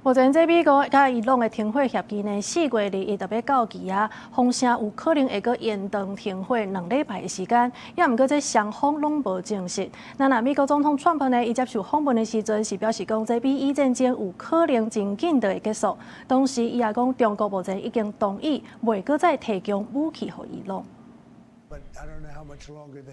目前這美國甲伊朗的停火協議呢，4月2日特別到期啊，風聲有可能會閣延長停火2禮拜的時間，也毋過這雙方攏無證實。那美國總統川普呢，伊接受訪問的時陣是表示講，這比伊戰爭有可能真緊就會結束。同時，伊也講中國目前已經同意袂閣再提供武器給伊朗。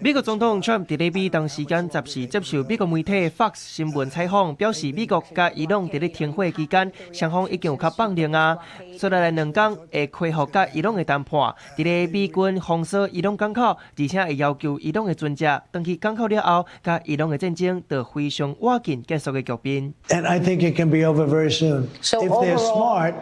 美國總統 Trump 在禮拜當時間10時接受美國媒體 Fox 新聞採訪，表示美國甲伊朗在咧停火期間，雙方已經有較綁定啊，接下來2天會恢復甲伊朗的談判。在咧美軍封鎖伊朗港口，而且會要求伊朗的船隻登去港口了後，甲伊朗的戰爭就非常晚近結束的局面。And I think it can be over very soon. If they're smart,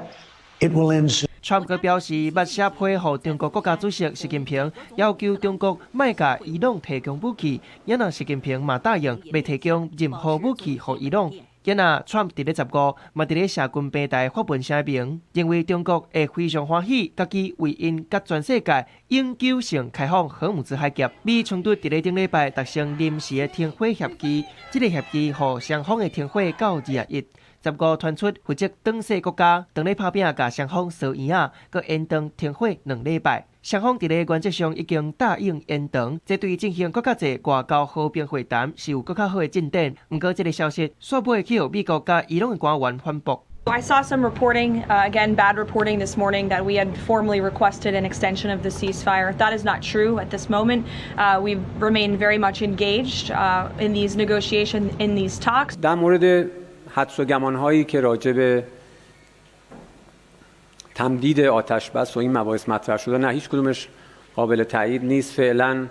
it will end soon. Trump 閣表示，密切配合中國國家主席習近平，要求中國莫甲伊朗提供武器，也若習近平嘛答應未提供任何武器給伊朗。也若 Trump 在咧15嘛在咧社群平台發文聲明，認為中國會非常歡喜，家己為因甲全世界永久性開放荷姆茲海峽。美衝突在咧頂禮拜達成臨時的停火協議，這個協議予雙方的停火到2月1。15傳出負責當事國家當咧拍拼，甲雙方燒圓仔，佮延長停火2禮拜。雙方在咧原則上已經答應延長，這對進行更加濟外交和平會談是有更加好的進展。不過，這個消息煞尾去予美國甲伊朗的官員反駁。I saw some reporting, again, bad reporting this morning that we had formally requested an extension of the ceasefire. That is not true at this moment. We remain very much engaged in these negotiations, in these talks. در مورد حدس و گمان‌هایی که راجع به تمدید آتش بس و این مباحث مطرح شده، نه هیچ کدومش قابل تایید نیست. فعلا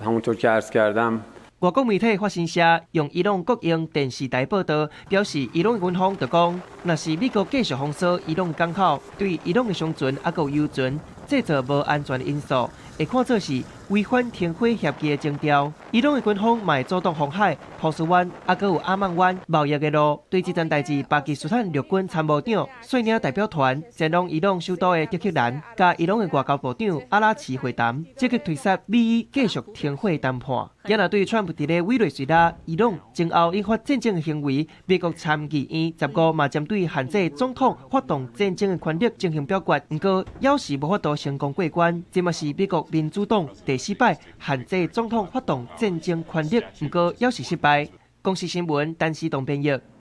همونطور که عرض کردم. 外國媒體法新社用伊朗國營電視台報道，表示伊朗軍方就講，若是美國繼續封鎖伊朗港口，對伊朗的商船還有油船製造無安全的因素，會看作是違反停火協議的徵兆。伊朗的軍方嘛會主動封海、波斯灣，還有阿曼灣貿易的路。對這件代誌，巴基斯坦陸軍參謀長率領代表團前往伊朗首都的德黑蘭，甲伊朗的外交部長阿拉奇會談，積極推塞美伊繼續停火談判。也若對川普在咧委內瑞拉、伊朗前後引發戰爭的行為，美國參議院15嘛針對限制總統發動戰爭的權力進行表決，不過猶是無法度成功過關。這嘛是美國民主黨第4擺限制總統發動戰爭權力，不過猶是失敗。公視新聞陳時中編譯。